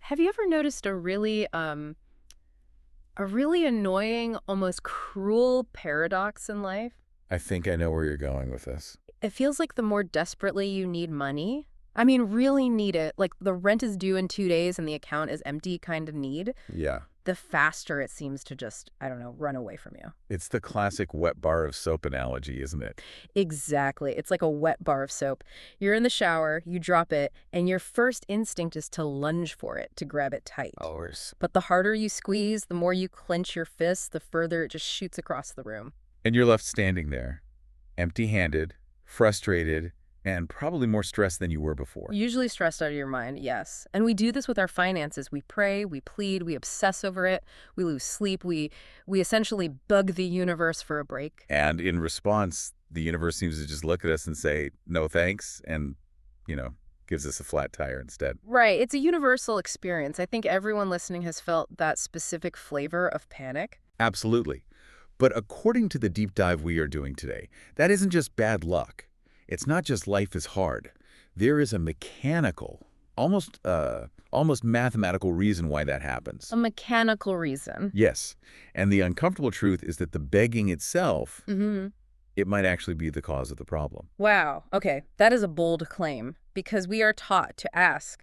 Have you ever noticed a really annoying, almost cruel paradox in life? I think I know where you're going with this. It feels like the more desperately you need money, I mean, really need it, like the rent is due in 2 days and the account is empty kind of need, Yeah. the faster it seems to just, I don't know, run away from you. It's the classic wet bar of soap analogy, isn't it? Exactly. It's like a wet bar of soap. You're in the shower, you drop it, and your first instinct is to lunge for it, to grab it tight. Hours. But the harder you squeeze, the more you clench your fists, the further it just shoots across the room. And you're left standing there, empty-handed, frustrated, and probably more stressed than you were before. Usually stressed out of your mind, yes. And we do this with our finances. We pray, we plead, we obsess over it, we lose sleep, we essentially bug the universe for a break. And in response, the universe seems to just look at us and say, no thanks, and, gives us a flat tire instead. Right. It's a universal experience. I think everyone listening has felt that specific flavor of panic. Absolutely. But according to the deep dive we are doing today, that isn't just bad luck. It's not just life is hard. There is a mechanical, almost mathematical reason why that happens. A mechanical reason. Yes. And the uncomfortable truth is that the begging itself, it might actually be the cause of the problem. Wow. Okay. That is a bold claim because we are taught to ask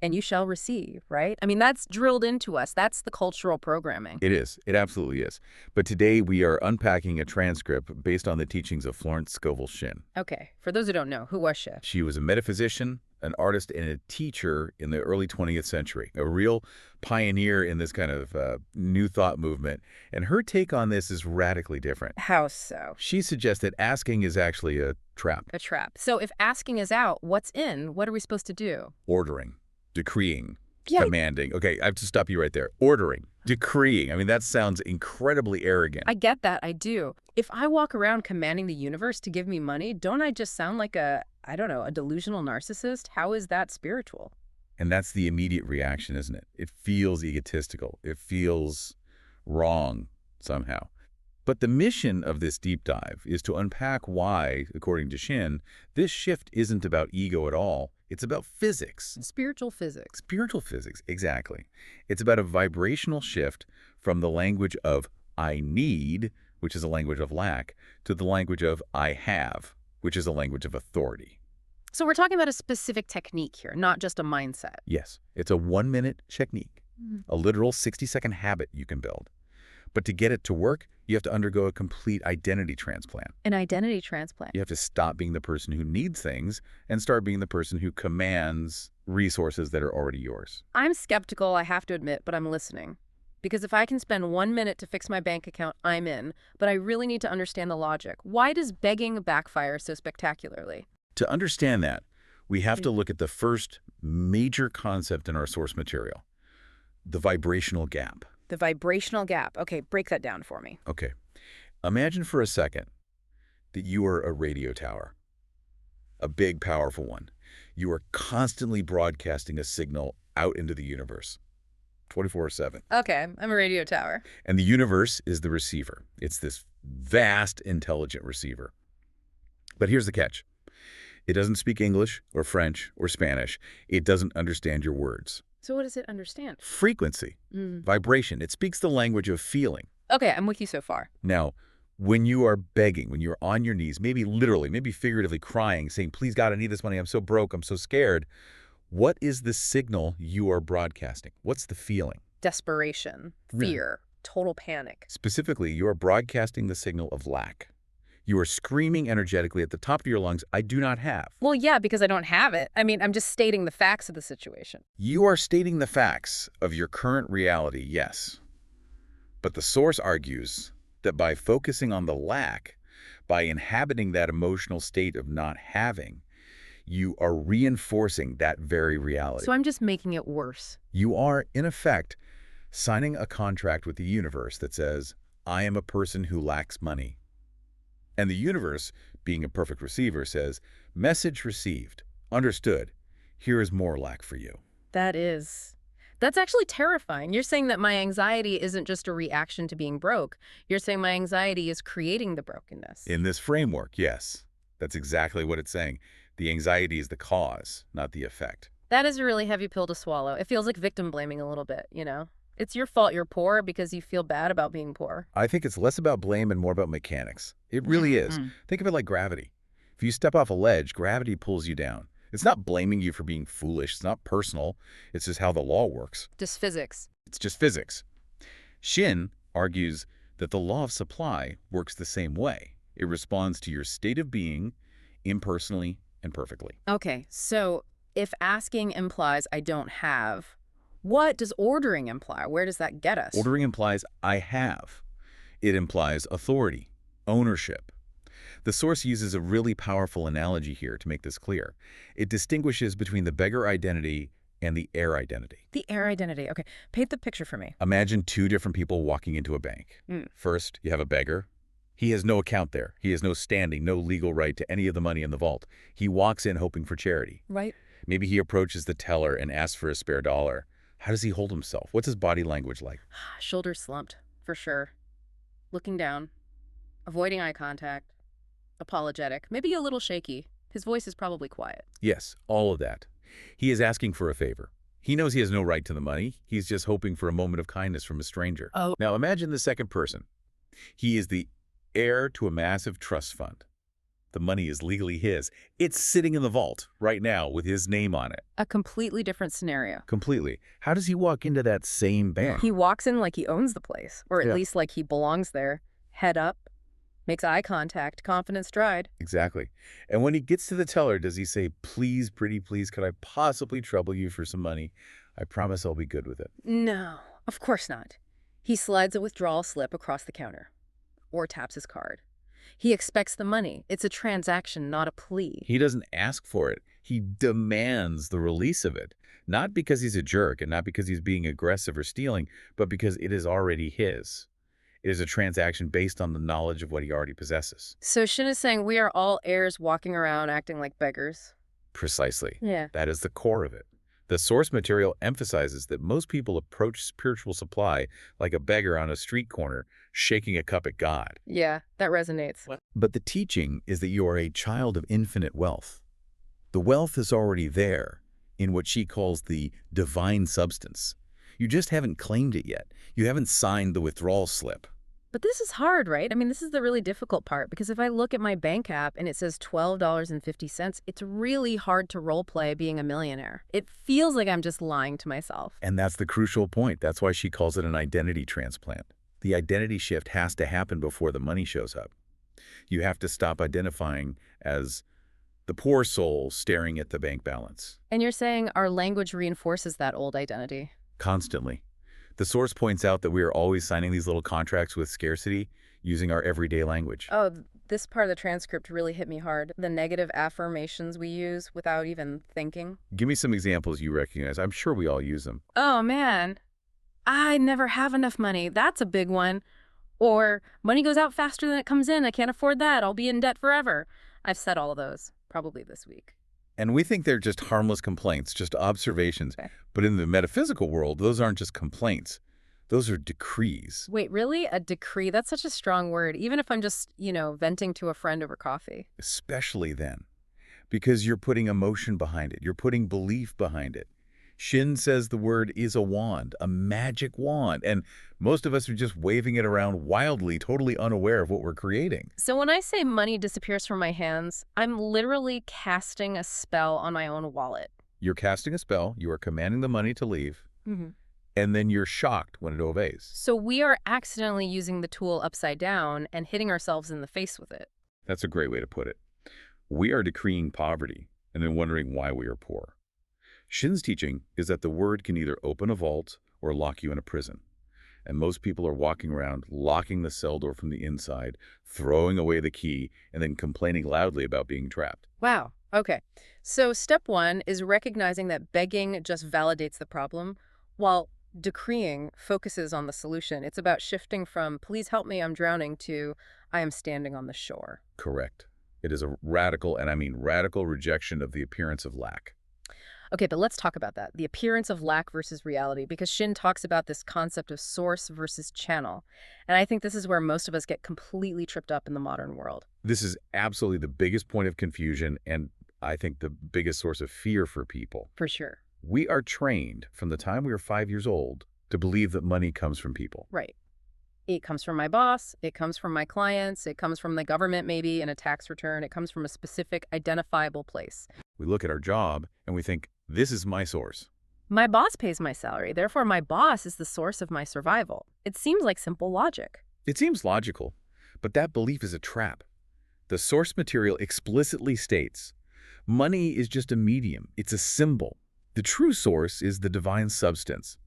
and you shall receive, right? I mean, that's drilled into us. That's the cultural programming. It is. It absolutely is. But today we are unpacking a transcript based on the teachings of Florence Scovel Shinn. Okay. For those who don't know, who was she? She was a metaphysician, an artist, and a teacher in the early 20th century, a real pioneer in this kind of new thought movement. And her take on this is radically different. How so? She suggests that asking is actually a trap. A trap. So if asking is out, what's in? What are we supposed to do? Ordering, decreeing, Yeah. commanding. Okay, I have to stop you right there. Ordering, decreeing. I mean, that sounds incredibly arrogant. I get that. I do. If I walk around commanding the universe to give me money, don't I just sound like a delusional narcissist? How is that spiritual? And that's the immediate reaction, isn't it? It feels egotistical. It feels wrong somehow. But the mission of this deep dive is to unpack why, according to Shinn, this shift isn't about ego at all. It's about physics. Spiritual physics. Spiritual physics, exactly. It's about a vibrational shift from the language of I need, which is a language of lack, to the language of I have, which is a language of authority. So we're talking about a specific technique here, not just a mindset. Yes, it's a 1-minute technique, a literal 60-second habit you can build. But to get it to work, you have to undergo a complete identity transplant. An identity transplant. You have to stop being the person who needs things and start being the person who commands resources that are already yours. I'm skeptical, I have to admit, but I'm listening. Because if I can spend 1 minute to fix my bank account, I'm in. But I really need to understand the logic. Why does begging backfire so spectacularly? To understand that, we have to look at the first major concept in our source material, the vibrational gap. The vibrational gap. Okay, break that down for me. Okay. Imagine for a second that you are a radio tower, a big, powerful one. You are constantly broadcasting a signal out into the universe, 24/7. Okay, I'm a radio tower. And the universe is the receiver. It's this vast, intelligent receiver. But here's the catch. It doesn't speak English or French or Spanish. It doesn't understand your words. So what does it understand? Frequency, vibration. It speaks the language of feeling. Okay, I'm with you so far. Now, when you are begging, when you're on your knees, maybe literally, maybe figuratively crying, saying, please God, I need this money, I'm so broke, I'm so scared, what is the signal you are broadcasting? What's the feeling? Desperation, fear, total panic. Specifically, you are broadcasting the signal of lack. You are screaming energetically at the top of your lungs, I do not have. Well, yeah, because I don't have it. I mean, I'm just stating the facts of the situation. You are stating the facts of your current reality, yes. But the source argues that by focusing on the lack, by inhabiting that emotional state of not having, you are reinforcing that very reality. So I'm just making it worse. You are, in effect, signing a contract with the universe that says, I am a person who lacks money. And the universe, being a perfect receiver, says, message received, understood, here is more lack for you. That's actually terrifying. You're saying that my anxiety isn't just a reaction to being broke. You're saying my anxiety is creating the brokenness. In this framework, yes. That's exactly what it's saying. The anxiety is the cause, not the effect. That is a really heavy pill to swallow. It feels like victim blaming a little bit, you know? It's your fault you're poor because you feel bad about being poor. I think it's less about blame and more about mechanics. It really is. Mm. Think of it like gravity. If you step off a ledge, gravity pulls you down. It's not blaming you for being foolish. It's not personal. It's just how the law works. Just physics. It's just physics. Shinn argues that the law of supply works the same way. It responds to your state of being impersonally and perfectly. Okay, so if asking implies I don't have, what does ordering imply? Where does that get us? Ordering implies I have. It implies authority, ownership. The source uses a really powerful analogy here to make this clear. It distinguishes between the beggar identity and the heir identity. The heir identity. Okay, paint the picture for me. Imagine two different people walking into a bank. First, you have a beggar. He has no account there. He has no standing, no legal right to any of the money in the vault. He walks in hoping for charity. Right. Maybe he approaches the teller and asks for a spare dollar. How does he hold himself? What's his body language like? Shoulders slumped, for sure. Looking down, avoiding eye contact, apologetic, maybe a little shaky. His voice is probably quiet. Yes, all of that. He is asking for a favor. He knows he has no right to the money. He's just hoping for a moment of kindness from a stranger. Oh. Now imagine the second person. He is the heir to a massive trust fund. The money is legally his. It's sitting in the vault right now with his name on it. A completely different scenario. Completely. How does he walk into that same bank? He walks in like he owns the place, or at least like he belongs there. Head up, makes eye contact, confident stride. Exactly. And when he gets to the teller, does he say, please, pretty please, could I possibly trouble you for some money? I promise I'll be good with it. No, of course not. He slides a withdrawal slip across the counter, or taps his card. He expects the money. It's a transaction, not a plea. He doesn't ask for it. He demands the release of it. Not because he's a jerk and not because he's being aggressive or stealing, but because it is already his. It is a transaction based on the knowledge of what he already possesses. So Shinn is saying we are all heirs walking around acting like beggars. Precisely. Yeah. That is the core of it. The source material emphasizes that most people approach spiritual supply like a beggar on a street corner, shaking a cup at God. Yeah, that resonates. But the teaching is that you are a child of infinite wealth. The wealth is already there in what she calls the divine substance. You just haven't claimed it yet. You haven't signed the withdrawal slip. But this is hard, right? I mean, this is the really difficult part, because if I look at my bank app and it says $12.50, it's really hard to role play being a millionaire. It feels like I'm just lying to myself. And that's the crucial point. That's why she calls it an identity transplant. The identity shift has to happen before the money shows up. You have to stop identifying as the poor soul staring at the bank balance. And you're saying our language reinforces that old identity? Constantly. The source points out that we are always signing these little contracts with scarcity using our everyday language. Oh, this part of the transcript really hit me hard. The negative affirmations we use without even thinking. Give me some examples you recognize. I'm sure we all use them. Oh, man. I never have enough money. That's a big one. Or money goes out faster than it comes in. I can't afford that. I'll be in debt forever. I've said all of those, probably this week. And we think they're just harmless complaints, just observations. Okay. But in the metaphysical world, those aren't just complaints. Those are decrees. Wait, really? A decree? That's such a strong word, even if I'm just, venting to a friend over coffee. Especially then, because you're putting emotion behind it. You're putting belief behind it. Shinn says the word is a wand, a magic wand, and most of us are just waving it around wildly, totally unaware of what we're creating. So when I say money disappears from my hands, I'm literally casting a spell on my own wallet. You're casting a spell, you are commanding the money to leave, and then you're shocked when it obeys. So we are accidentally using the tool upside down and hitting ourselves in the face with it. That's a great way to put it. We are decreeing poverty and then wondering why we are poor. Shinn's teaching is that the word can either open a vault or lock you in a prison. And most people are walking around, locking the cell door from the inside, throwing away the key, and then complaining loudly about being trapped. Wow. Okay. So step one is recognizing that begging just validates the problem, while decreeing focuses on the solution. It's about shifting from, please help me, I'm drowning, to, I am standing on the shore. Correct. It is a radical, and I mean radical, rejection of the appearance of lack. Okay, but let's talk about that. The appearance of lack versus reality, because Shinn talks about this concept of source versus channel. And I think this is where most of us get completely tripped up in the modern world. This is absolutely the biggest point of confusion, and I think, the biggest source of fear for people. For sure. We are trained from the time we are 5 years old to believe that money comes from people. Right. It comes from my boss. It comes from my clients. It comes from the government, maybe in a tax return. It comes from a specific identifiable place. We look at our job and we think, this is my source. My boss pays my salary. Therefore, my boss is the source of my survival. It seems like simple logic. It seems logical, but that belief is a trap. The source material explicitly states, money is just a medium. It's a symbol. The true source is the divine substance.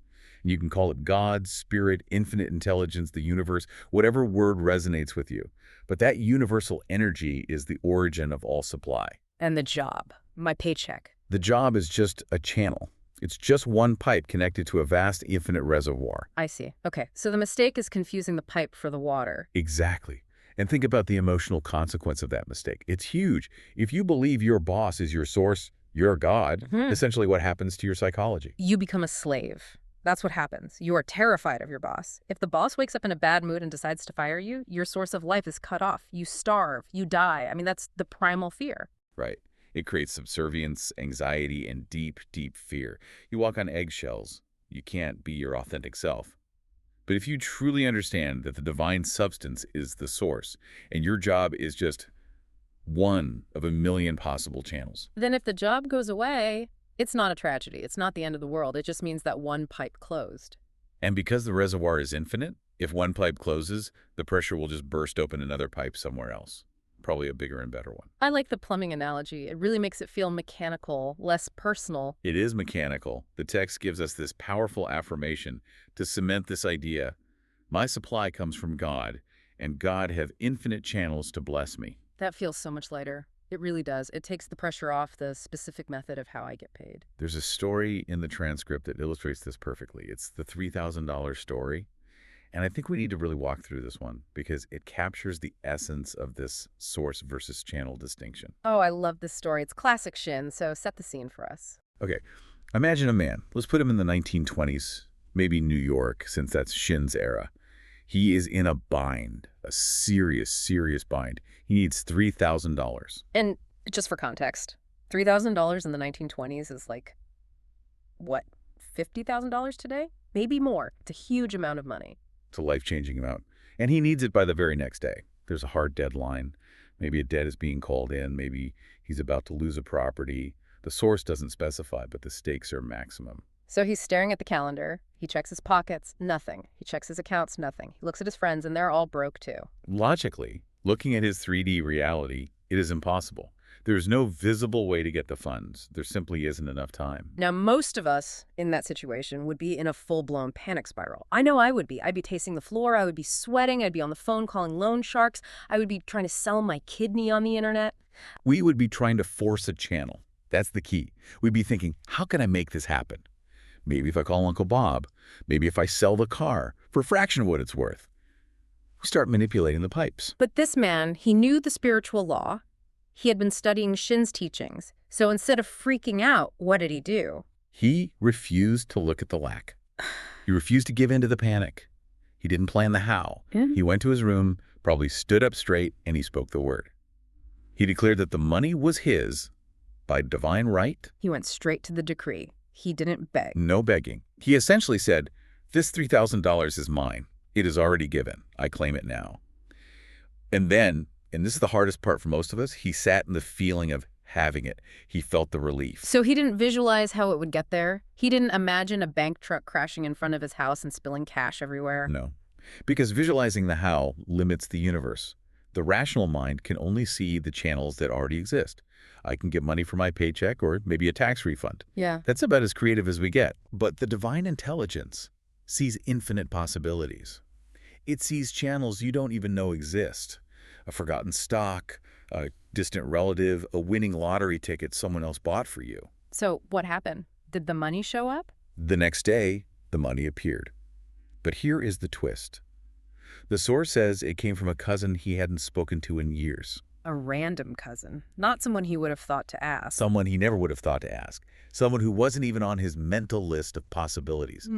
You can call it God, spirit, infinite intelligence, the universe, whatever word resonates with you. But that universal energy is the origin of all supply. And the job, my paycheck. The job is just a channel. It's just one pipe connected to a vast, infinite reservoir. I see. Okay, so the mistake is confusing the pipe for the water. Exactly. And think about the emotional consequence of that mistake. It's huge. If you believe your boss is your source, your God, essentially what happens to your psychology? You become a slave. That's what happens. You are terrified of your boss. If the boss wakes up in a bad mood and decides to fire you, your source of life is cut off. You starve. You die. I mean, that's the primal fear. Right. It creates subservience, anxiety, and deep, deep fear. You walk on eggshells. You can't be your authentic self. But if you truly understand that the divine substance is the source, and your job is just one of a million possible channels. Then if the job goes away, it's not a tragedy. It's not the end of the world. It just means that one pipe closed. And because the reservoir is infinite, if one pipe closes, the pressure will just burst open another pipe somewhere else. Probably a bigger and better one. I like the plumbing analogy. It really makes it feel mechanical, less personal. It is mechanical. The text gives us this powerful affirmation to cement this idea. My supply comes from God, and God have infinite channels to bless me. That feels so much lighter. It really does. It takes the pressure off the specific method of how I get paid. There's a story in the transcript that illustrates this perfectly. It's the $3,000 story. And I think we need to really walk through this one because it captures the essence of this source versus channel distinction. Oh, I love this story. It's classic Shinn, so set the scene for us. Okay, imagine a man. Let's put him in the 1920s, maybe New York, since that's Shinn's era. He is in a bind, a serious, serious bind. He needs $3,000. And just for context, $3,000 in the 1920s is like, what, $50,000 today? Maybe more. It's a huge amount of money. It's a life-changing amount. And he needs it by the very next day. There's a hard deadline. Maybe a debt is being called in. Maybe he's about to lose a property. The source doesn't specify, but the stakes are maximum. So he's staring at the calendar. He checks his pockets. Nothing. He checks his accounts. Nothing. He looks at his friends, and they're all broke, too. Logically, looking at his 3D reality, it is impossible. There's no visible way to get the funds. There simply isn't enough time. Now, most of us in that situation would be in a full-blown panic spiral. I know I would be. I'd be pacing the floor. I would be sweating. I'd be on the phone calling loan sharks. I would be trying to sell my kidney on the internet. We would be trying to force a channel. That's the key. We'd be thinking, how can I make this happen? Maybe if I call Uncle Bob. Maybe if I sell the car for a fraction of what it's worth. We start manipulating the pipes. But this man, he knew the spiritual law. He had been studying Shinn's teachings. So instead of freaking out, what did he do? He refused to look at the lack. He refused to give in to the panic. He didn't plan the how. He went to his room, probably stood up straight, and he spoke the word. He declared that the money was his by divine right. He went straight to the decree. He didn't beg. No begging. He essentially said, this $3,000 is mine. It is already given. I claim it now. And then, and this is the hardest part for most of us, he sat in the feeling of having it. He felt the relief. So he didn't visualize how it would get there? He didn't imagine a bank truck crashing in front of his house and spilling cash everywhere? No, because visualizing the how limits the universe. The rational mind can only see the channels that already exist. I can get money for my paycheck or maybe a tax refund. Yeah. That's about as creative as we get. But the divine intelligence sees infinite possibilities. It sees channels you don't even know exist. A forgotten stock, a distant relative, a winning lottery ticket someone else bought for you. So what happened? Did the money show up? The next day, the money appeared. But here is the twist. The source says it came from a cousin he hadn't spoken to in years. A random cousin, not someone he would have thought to ask. Someone he never would have thought to ask. Someone who wasn't even on his mental list of possibilities.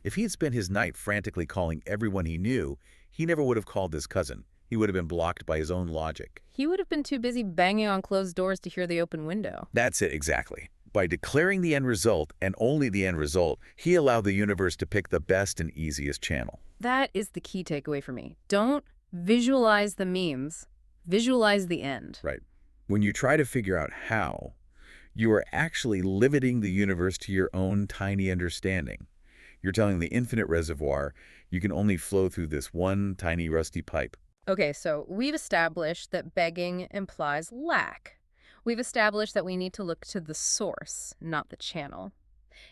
If he had spent his night frantically calling everyone he knew, he never would have called this cousin. He would have been blocked by his own logic. He would have been too busy banging on closed doors to hear the open window. That's it, exactly. By declaring the end result, and only the end result, he allowed the universe to pick the best and easiest channel. That is the key takeaway for me. Don't visualize the means, visualize the end. Right. When you try to figure out how, you are actually limiting the universe to your own tiny understanding. You're telling the infinite reservoir you can only flow through this one tiny rusty pipe. Okay, so we've established that begging implies lack. We've established that we need to look to the source, not the channel.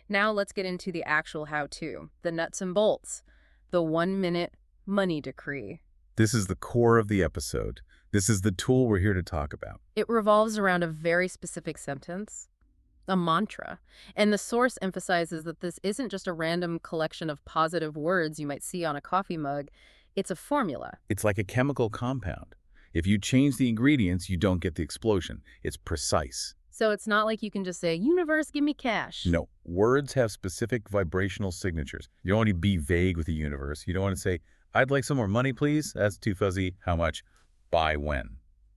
Now let's get into the actual how-to, the nuts and bolts, the 1-minute money decree. This is the core of the episode. This is the tool we're here to talk about. It revolves around a very specific sentence, a mantra, and the source emphasizes that this isn't just a random collection of positive words you might see on a coffee mug. It's a formula. It's like a chemical compound. If you change the ingredients, you don't get the explosion. It's precise. So it's not like you can just say, universe, give me cash. No, words have specific vibrational signatures. You don't want to be vague with the universe. You don't want to say, I'd like some more money, please. That's too fuzzy. How much? By when?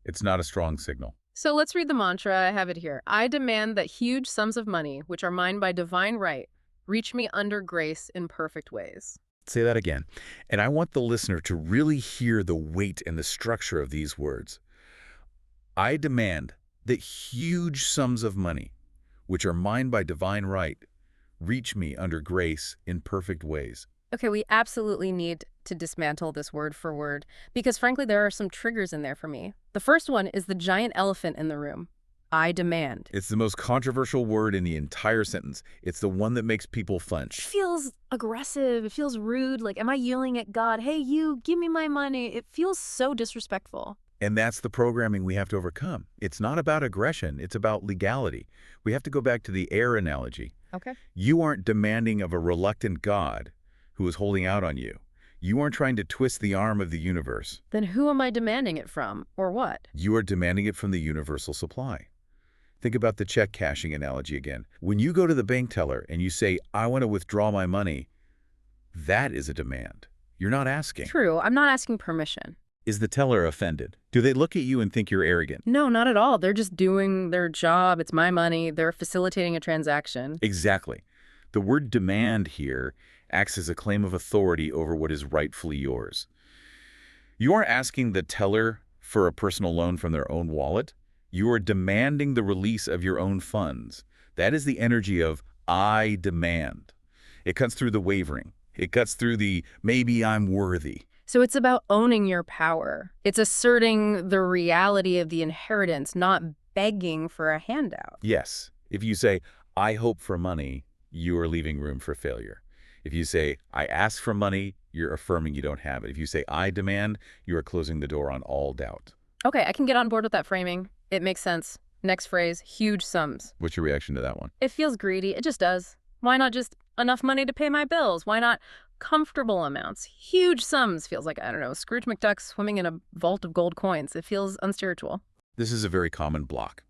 It's not a strong signal. So let's read the mantra. I have it here. I demand that huge sums of money, which are mine by divine right, reach me under grace in perfect ways. Say that again. And I want the listener to really hear the weight and the structure of these words. I demand that huge sums of money, which are mine by divine right, reach me under grace in perfect ways. Okay, we absolutely need to dismantle this word for word, because frankly, there are some triggers in there for me. The first one is the giant elephant in the room. I demand. It's the most controversial word in the entire sentence. It's the one that makes people flinch. It feels aggressive. It feels rude. Like, am I yelling at God? Hey, you, give me my money. It feels so disrespectful. And that's the programming we have to overcome. It's not about aggression. It's about legality. We have to go back to the heir analogy. Okay. You aren't demanding of a reluctant God who is holding out on you. You aren't trying to twist the arm of the universe. Then who am I demanding it from, or what? You are demanding it from the universal supply. Think about the check cashing analogy again. When you go to the bank teller and you say, I want to withdraw my money, that is a demand. You're not asking. True, I'm not asking permission. Is the teller offended? Do they look at you and think you're arrogant? No, not at all. They're just doing their job. It's my money. They're facilitating a transaction. Exactly. The word demand here acts as a claim of authority over what is rightfully yours. You aren't asking the teller for a personal loan from their own wallet. You are demanding the release of your own funds. That is the energy of I demand. It cuts through the wavering. It cuts through the maybe I'm worthy. So it's about owning your power. It's asserting the reality of the inheritance, not begging for a handout. Yes. If you say, I hope for money, you are leaving room for failure. If you say, I ask for money, you're affirming you don't have it. If you say, I demand, you are closing the door on all doubt. Okay, I can get on board with that framing. It makes sense. Next phrase, huge sums. What's your reaction to that one? It feels greedy. It just does. Why not just enough money to pay my bills? Why not comfortable amounts? Huge sums feels like, I don't know, Scrooge McDuck swimming in a vault of gold coins. It feels unspiritual. This is a very common block.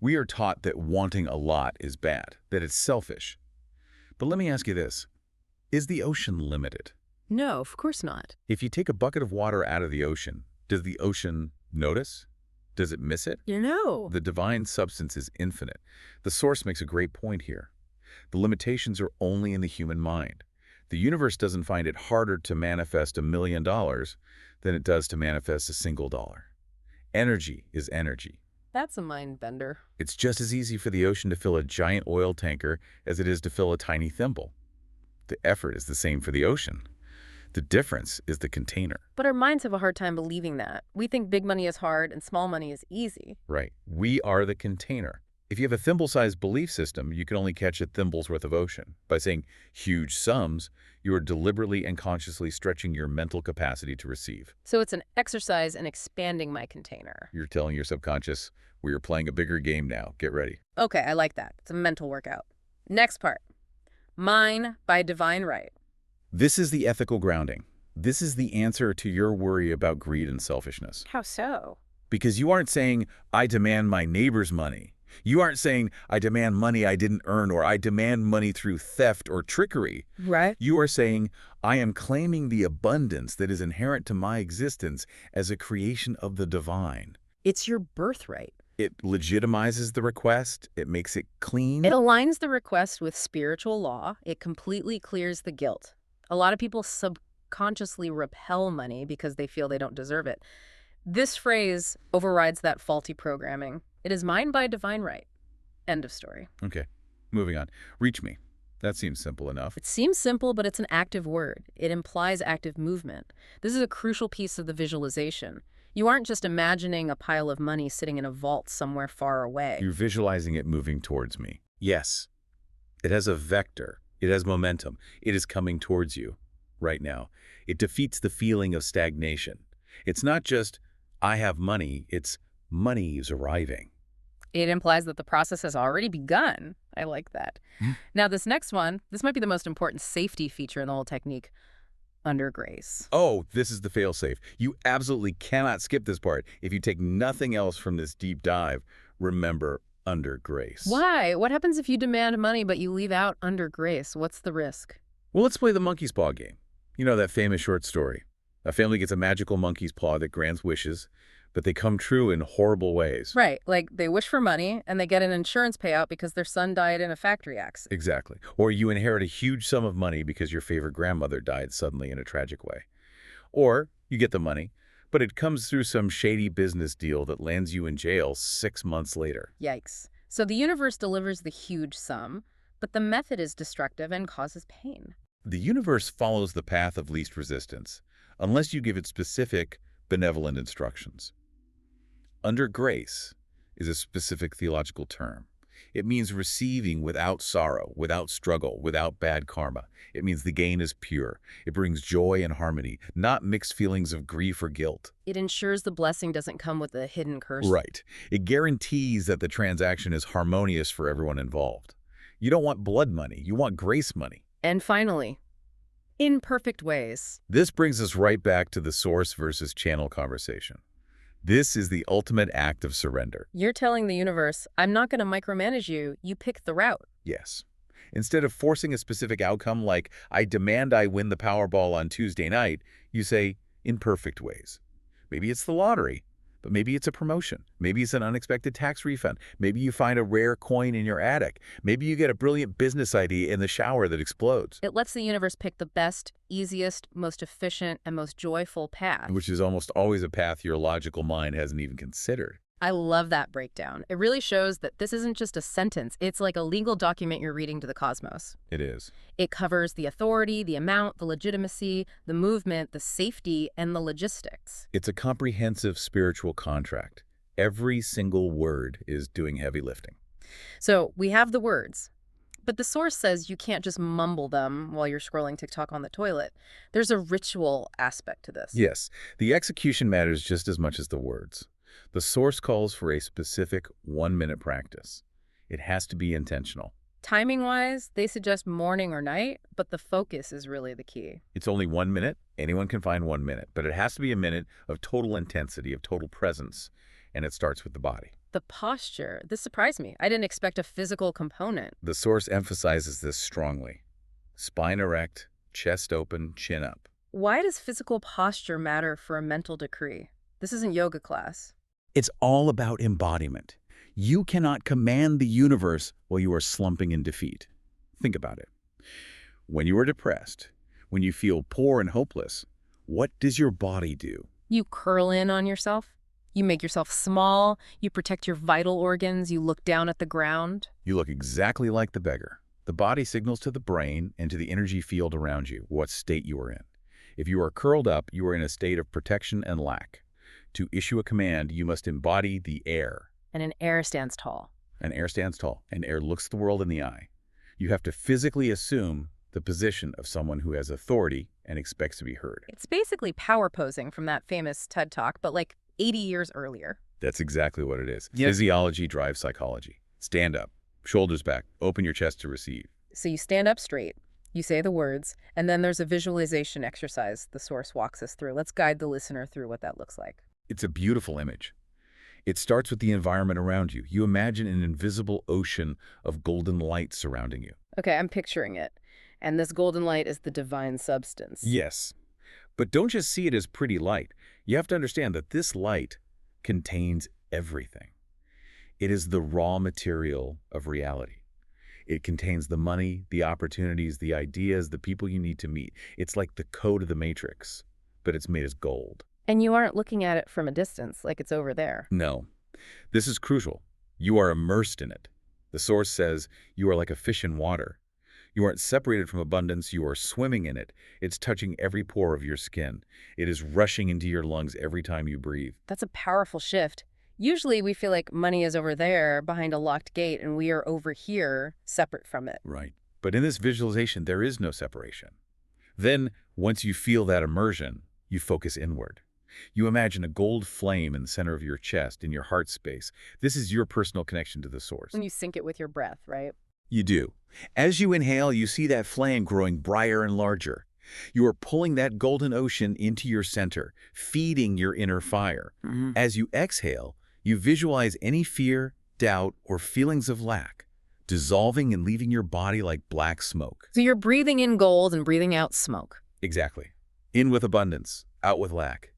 We are taught that wanting a lot is bad, that it's selfish. But let me ask you this. Is the ocean limited? No, of course not. If you take a bucket of water out of the ocean, does the ocean notice? Does it miss it? No. The divine substance is infinite. The source makes a great point here. The limitations are only in the human mind. The universe doesn't find it harder to manifest $1 million than it does to manifest a single dollar. Energy is energy. That's a mind bender. It's just as easy for the ocean to fill a giant oil tanker as it is to fill a tiny thimble. The effort is the same for the ocean. The difference is the container. But our minds have a hard time believing that. We think big money is hard and small money is easy. Right. We are the container. If you have a thimble-sized belief system, you can only catch a thimble's worth of ocean. By saying huge sums, you are deliberately and consciously stretching your mental capacity to receive. So it's an exercise in expanding my container. You're telling your subconscious, we are playing a bigger game now. Get ready. Okay, I like that. It's a mental workout. Next part. Mine by divine right. This is the ethical grounding. This is the answer to your worry about greed and selfishness. How so? Because you aren't saying, I demand my neighbor's money. You aren't saying, I demand money I didn't earn, or I demand money through theft or trickery. Right. You are saying, I am claiming the abundance that is inherent to my existence as a creation of the divine. It's your birthright. It legitimizes the request. It makes it It clean. aligns the request with spiritual law. It completely clears the guilt. A lot of people subconsciously repel money because they feel they don't deserve it. This phrase overrides that faulty programming. It is mine by divine right. End of story. Okay, moving on. Reach me. That seems simple enough. It seems simple, but it's an active word. It implies active movement. This is a crucial piece of the visualization. You aren't just imagining a pile of money sitting in a vault somewhere far away. You're visualizing it moving towards me. Yes, it has a vector. It has momentum. It is coming towards you right now. It defeats the feeling of stagnation. It's not just, I have money. It's money is arriving. It implies that the process has already begun. I like that. Now, this next one, this might be the most important safety feature in the whole technique. Under grace. Oh, this is the fail-safe. You absolutely cannot skip this part. If you take nothing else from this deep dive, remember under grace. Why? What happens if you demand money but you leave out under grace? What's the risk? Well, let's play the monkey's paw game. You know that famous short story. A family gets a magical monkey's paw that grants wishes, but they come true in horrible ways. Right, like they wish for money and they get an insurance payout because their son died in a factory accident. Exactly. Or you inherit a huge sum of money because your favorite grandmother died suddenly in a tragic way. Or you get the money, but it comes through some shady business deal that lands you in jail 6 months later. Yikes. So the universe delivers the huge sum, but the method is destructive and causes pain. The universe follows the path of least resistance, unless you give it specific, benevolent instructions. Under grace is a specific theological term. It means receiving without sorrow, without struggle, without bad karma. It means the gain is pure. It brings joy and harmony, not mixed feelings of grief or guilt. It ensures the blessing doesn't come with a hidden curse. Right. It guarantees that the transaction is harmonious for everyone involved. You don't want blood money. You want grace money. And finally, in perfect ways. This brings us right back to the source versus channel conversation. This is the ultimate act of surrender. You're telling the universe, I'm not going to micromanage you. You pick the route. Yes. Instead of forcing a specific outcome like, I demand I win the Powerball on Tuesday night, you say, in perfect ways. Maybe it's the lottery, but maybe it's a promotion. Maybe it's an unexpected tax refund. Maybe you find a rare coin in your attic. Maybe you get a brilliant business idea in the shower that explodes. It lets the universe pick the best, easiest, most efficient, and most joyful path. Which is almost always a path your logical mind hasn't even considered. I love that breakdown. It really shows that this isn't just a sentence. It's like a legal document you're reading to the cosmos. It is. It covers the authority, the amount, the legitimacy, the movement, the safety, and the logistics. It's a comprehensive spiritual contract. Every single word is doing heavy lifting. So we have the words, but the source says you can't just mumble them while you're scrolling TikTok on the toilet. There's a ritual aspect to this. Yes, the execution matters just as much as the words. The source calls for a specific 1-minute practice. It has to be intentional. Timing-wise, they suggest morning or night, but the focus is really the key. It's only 1 minute. Anyone can find 1 minute, but it has to be a minute of total intensity, of total presence, and it starts with the body. The posture, this surprised me. I didn't expect a physical component. The source emphasizes this strongly. Spine erect, chest open, chin up. Why does physical posture matter for a mental decree? This isn't yoga class. It's all about embodiment. You cannot command the universe while you are slumping in defeat. Think about it. When you are depressed, when you feel poor and hopeless, what does your body do? You curl in on yourself. You make yourself small. You protect your vital organs. You look down at the ground. You look exactly like the beggar. The body signals to the brain and to the energy field around you what state you are in. If you are curled up, you are in a state of protection and lack. To issue a command, you must embody the heir. And an heir stands tall. An heir stands tall. An heir looks the world in the eye. You have to physically assume the position of someone who has authority and expects to be heard. It's basically power posing from that famous TED Talk, but like 80 years earlier. That's exactly what it is. Yep. Physiology drives psychology. Stand up, shoulders back, open your chest to receive. So you stand up straight, you say the words, and then there's a visualization exercise the source walks us through. Let's guide the listener through what that looks like. It's a beautiful image. It starts with the environment around you. You imagine an invisible ocean of golden light surrounding you. Okay, I'm picturing it. And this golden light is the divine substance. Yes, but don't just see it as pretty light. You have to understand that this light contains everything. It is the raw material of reality. It contains the money, the opportunities, the ideas, the people you need to meet. It's like the code of the matrix, but it's made as gold. And you aren't looking at it from a distance, like it's over there. No, this is crucial. You are immersed in it. The source says you are like a fish in water. You aren't separated from abundance, you are swimming in it. It's touching every pore of your skin. It is rushing into your lungs every time you breathe. That's a powerful shift. Usually we feel like money is over there behind a locked gate and we are over here separate from it. Right. But in this visualization, there is no separation. Then, once you feel that immersion, you focus inward. You imagine a gold flame in the center of your chest, in your heart space. This is your personal connection to the source. And you sync it with your breath, right? You do. As you inhale, you see that flame growing brighter and larger. You are pulling that golden ocean into your center, feeding your inner fire. As you exhale, you visualize any fear, doubt, or feelings of lack, dissolving and leaving your body like black smoke. So you're breathing in gold and breathing out smoke. Exactly. In with abundance, out with lack.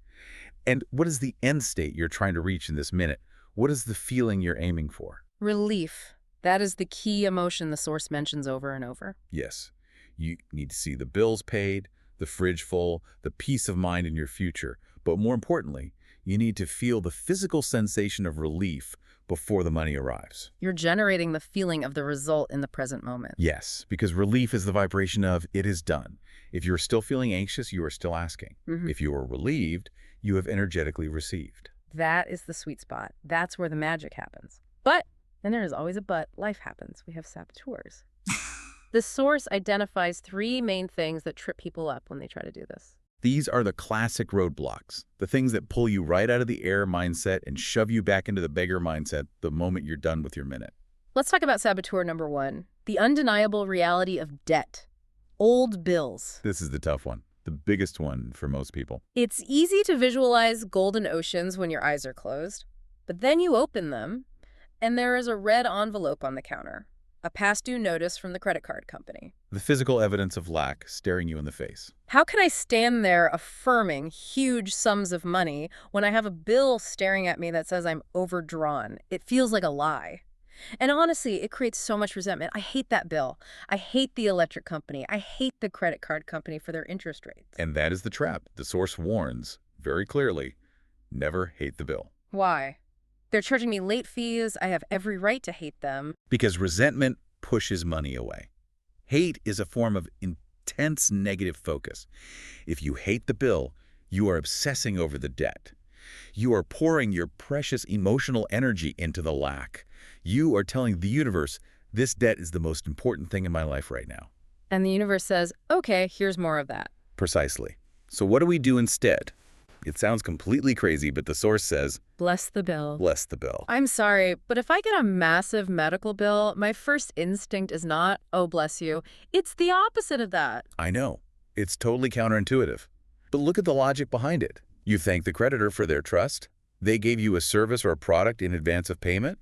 And what is the end state you're trying to reach in this minute? What is the feeling you're aiming for? Relief. That is the key emotion the source mentions over and over. Yes. You need to see the bills paid, the fridge full, the peace of mind in your future. But more importantly, you need to feel the physical sensation of relief before the money arrives. You're generating the feeling of the result in the present moment. Yes, because relief is the vibration of it is done. If you're still feeling anxious, you are still asking. If you are relieved, you have energetically received. That is the sweet spot. That's where the magic happens. But, and there is always a but, life happens. We have saboteurs. The source identifies 3 main things that trip people up when they try to do this. These are the classic roadblocks, the things that pull you right out of the heir mindset and shove you back into the beggar mindset the moment you're done with your minute. Let's talk about saboteur number 1, the undeniable reality of debt. Old bills. This is the tough one, the biggest one for most people. It's easy to visualize golden oceans when your eyes are closed, but then you open them, and there is a red envelope on the counter, a past due notice from the credit card company. The physical evidence of lack staring you in the face. How can I stand there affirming huge sums of money when I have a bill staring at me that says I'm overdrawn? It feels like a lie. And honestly, it creates so much resentment. I hate that bill. I hate the electric company. I hate the credit card company for their interest rates. And that is the trap. The source warns very clearly, never hate the bill. Why? They're charging me late fees. I have every right to hate them. Because resentment pushes money away. Hate is a form of intense negative focus. If you hate the bill, you are obsessing over the debt. You are pouring your precious emotional energy into the lack. You are telling the universe, this debt is the most important thing in my life right now. And the universe says, okay, here's more of that. Precisely. So what do we do instead? It sounds completely crazy, but the source says, Bless the bill. bless the bill. I'm sorry, but if I get a massive medical bill, my first instinct is not, oh, bless you. It's the opposite of that. I know. It's totally counterintuitive. But look at the logic behind it. You thank the creditor for their trust. They gave you a service or a product in advance of payment.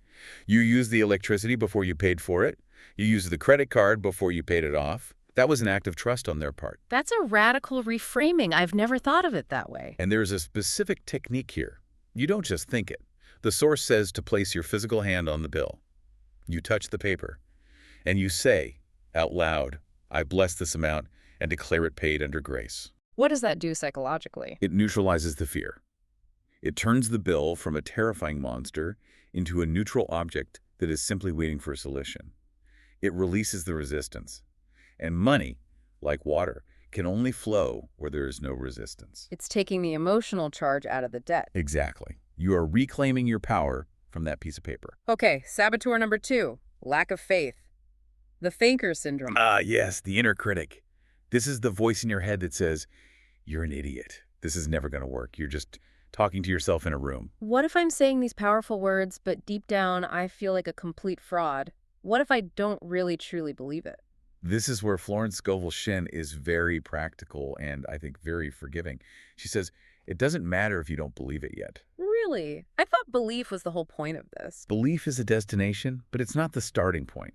You used the electricity before you paid for it. You used the credit card before you paid it off. That was an act of trust on their part. That's a radical reframing. I've never thought of it that way. And there's a specific technique here. You don't just think it. The source says to place your physical hand on the bill. You touch the paper, and you say out loud, I bless this amount and declare it paid under grace. What does that do psychologically? It neutralizes the fear. It turns the bill from a terrifying monster into a neutral object that is simply waiting for a solution. It releases the resistance. And money, like water, can only flow where there is no resistance. It's taking the emotional charge out of the debt. Exactly. You are reclaiming your power from that piece of paper. Okay, saboteur number 2, lack of faith. The thinker syndrome. Yes, the inner critic. This is the voice in your head that says, you're an idiot. This is never going to work. You're just talking to yourself in a room. What if I'm saying these powerful words, but deep down I feel like a complete fraud? What if I don't really truly believe it? This is where Florence Scovel Shinn is very practical and I think very forgiving. She says, It doesn't matter if you don't believe it yet. Really? I thought belief was the whole point of this. Belief is a destination, but it's not the starting point.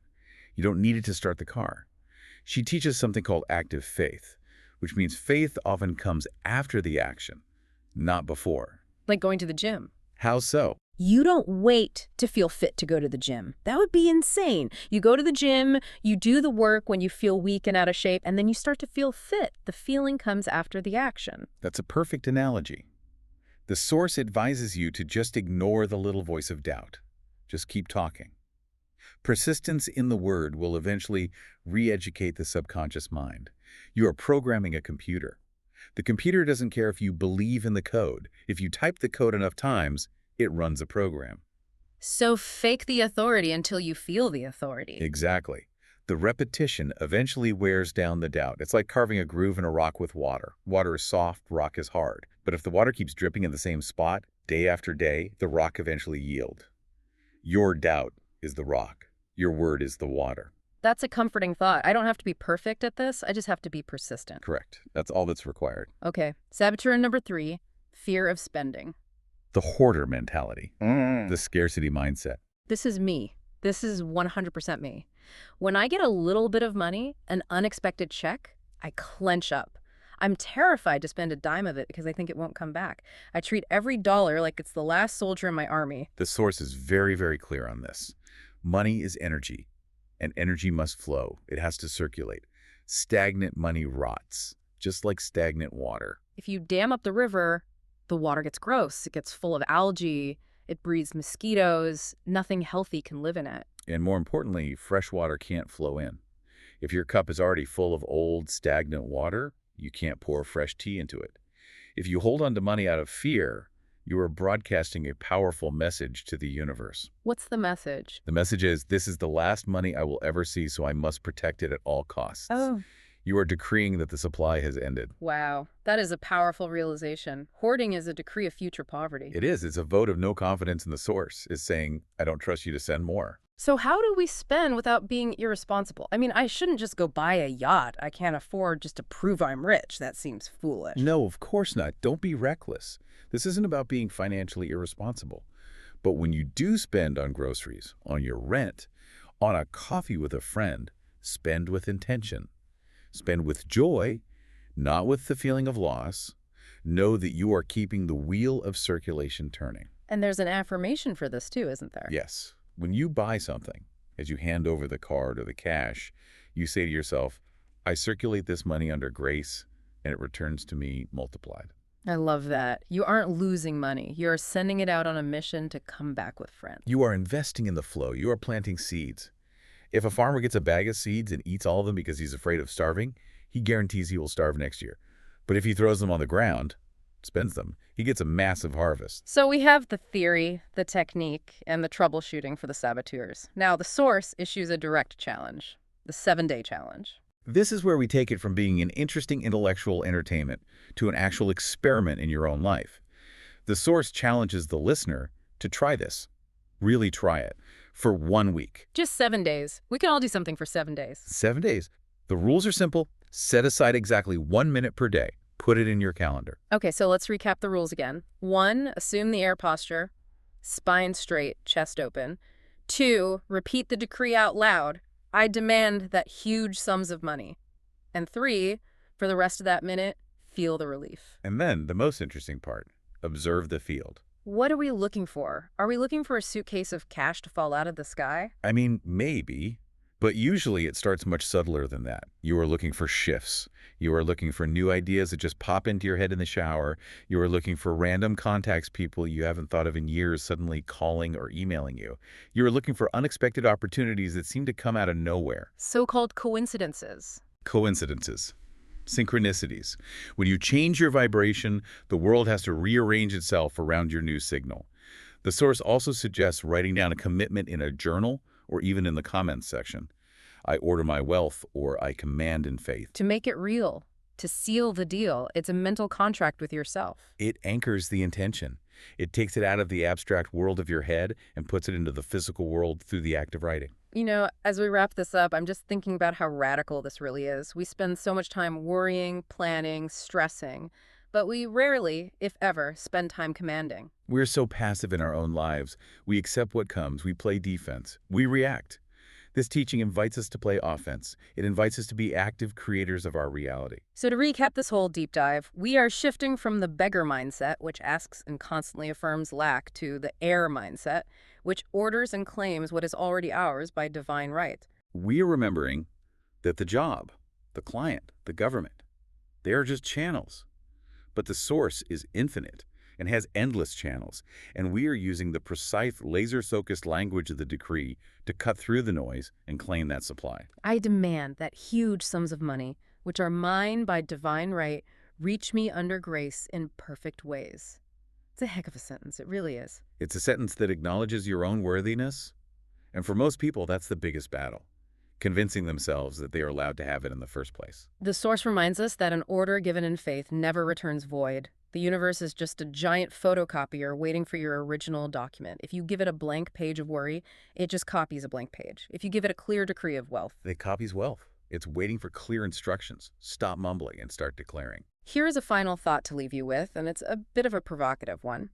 You don't need it to start the car. She teaches something called active faith, which means faith often comes after the action, not before. Like going to the gym. How so? You don't wait to feel fit to go to the gym. That would be insane. You go to the gym, you do the work when you feel weak and out of shape, and then you start to feel fit. The feeling comes after the action. That's a perfect analogy. The source advises you to just ignore the little voice of doubt. Just keep talking. Persistence in the word will eventually re-educate the subconscious mind. You are programming a computer. The computer doesn't care if you believe in the code. If you type the code enough times, it runs a program. So fake the authority until you feel the authority. Exactly. The repetition eventually wears down the doubt. It's like carving a groove in a rock with water. Water is soft, rock is hard. But if the water keeps dripping in the same spot, day after day, the rock eventually yields. Your doubt is the rock. Your word is the water. That's a comforting thought. I don't have to be perfect at this. I just have to be persistent. Correct. That's all that's required. Okay. Saboteur number 3, fear of spending. The hoarder mentality. The scarcity mindset. This is me. This is 100% me. When I get a little bit of money, an unexpected check, I clench up. I'm terrified to spend a dime of it because I think it won't come back. I treat every dollar like it's the last soldier in my army. The source is very, very clear on this. Money is energy, and energy must flow. It has to circulate. Stagnant money rots, just like stagnant water. If you dam up the river, the water gets gross. It gets full of algae. It breeds mosquitoes. Nothing healthy can live in it. And more importantly, fresh water can't flow in. If your cup is already full of old, stagnant water, you can't pour fresh tea into it. If you hold on to money out of fear, you are broadcasting a powerful message to the universe. What's the message? The message is, this is the last money I will ever see, so I must protect it at all costs. Oh. You are decreeing that the supply has ended. Wow, that is a powerful realization. Hoarding is a decree of future poverty. It is. It's a vote of no confidence in the source. It's saying, I don't trust you to send more. So how do we spend without being irresponsible? I mean, I shouldn't just go buy a yacht I can't afford just to prove I'm rich. That seems foolish. No, of course not. Don't be reckless. This isn't about being financially irresponsible. But when you do spend on groceries, on your rent, on a coffee with a friend, spend with intention. Spend with joy, not with the feeling of loss. Know that you are keeping the wheel of circulation turning. And there's an affirmation for this too, isn't there? Yes. When you buy something, as you hand over the card or the cash, you say to yourself, I circulate this money under grace, and it returns to me multiplied. I love that. You aren't losing money. You're sending it out on a mission to come back with friends. You are investing in the flow. You are planting seeds. If a farmer gets a bag of seeds and eats all of them because he's afraid of starving, he guarantees he will starve next year. But if he throws them on the ground, spends them, he gets a massive harvest. So we have the theory, the technique, and the troubleshooting for the saboteurs. Now the source issues a direct challenge, the 7-day challenge. This is where we take it from being an interesting intellectual entertainment to an actual experiment in your own life. The source challenges the listener to try this. Really try it. For 1 week. Just 7 days. We can all do something for 7 days. 7 days. The rules are simple. Set aside exactly 1 minute per day. Put it in your calendar. Okay, so let's recap the rules again. 1, assume the heir posture, spine straight, chest open. 2, repeat the decree out loud. I demand that huge sums of money. And 3, for the rest of that minute, feel the relief. And then the most interesting part, observe the field. What are we looking for? Are we looking for a suitcase of cash to fall out of the sky? I mean, maybe, but usually it starts much subtler than that. You are looking for shifts. You are looking for new ideas that just pop into your head in the shower. You are looking for random contacts, people you haven't thought of in years suddenly calling or emailing you. You are looking for unexpected opportunities that seem to come out of nowhere. So-called coincidences. Coincidences. Synchronicities. When you change your vibration, the world has to rearrange itself around your new signal. The source also suggests writing down a commitment in a journal or even in the comments section. I order my wealth, or I command in faith. To make it real, to seal the deal, it's a mental contract with yourself. It anchors the intention. It takes it out of the abstract world of your head and puts it into the physical world through the act of writing. You know, as we wrap this up, I'm just thinking about how radical this really is. We spend so much time worrying, planning, stressing. but we rarely, if ever, spend time commanding. We're so passive in our own lives. We accept what comes. We play defense. We react. This teaching invites us to play offense. It invites us to be active creators of our reality. So to recap this whole deep dive, we are shifting from the beggar mindset, which asks and constantly affirms lack, to the heir mindset, which orders and claims what is already ours by divine right. We are remembering that the job, the client, the government, they are just channels. But the source is infinite and has endless channels, and we are using the precise laser-focused language of the decree to cut through the noise and claim that supply. I demand that huge sums of money, which are mine by divine right, reach me under grace in perfect ways. It's a heck of a sentence, it really is. It's a sentence that acknowledges your own worthiness, and for most people, that's the biggest battle, convincing themselves that they are allowed to have it in the first place. The source reminds us that an order given in faith never returns void. The universe is just a giant photocopier waiting for your original document. If you give it a blank page of worry, it just copies a blank page. If you give it a clear decree of wealth. It copies wealth. It's waiting for clear instructions. Stop mumbling and start declaring. Here is a final thought to leave you with, and it's a bit of a provocative one.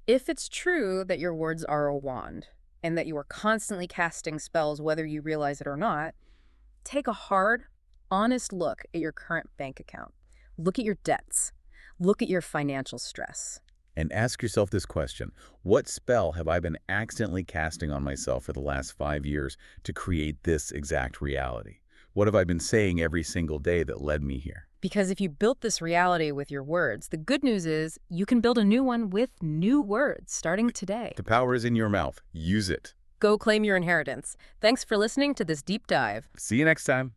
If it's true that your words are a wand, and that you are constantly casting spells whether you realize it or not, take a hard, honest look at your current bank account. Look at your debts. Look at your financial stress. And ask yourself this question: what spell have I been accidentally casting on myself for the last 5 years to create this exact reality? What have I been saying every single day that led me here? Because if you built this reality with your words, the good news is you can build a new one with new words starting today. The power is in your mouth. Use it. Go claim your inheritance. Thanks for listening to this deep dive. See you next time.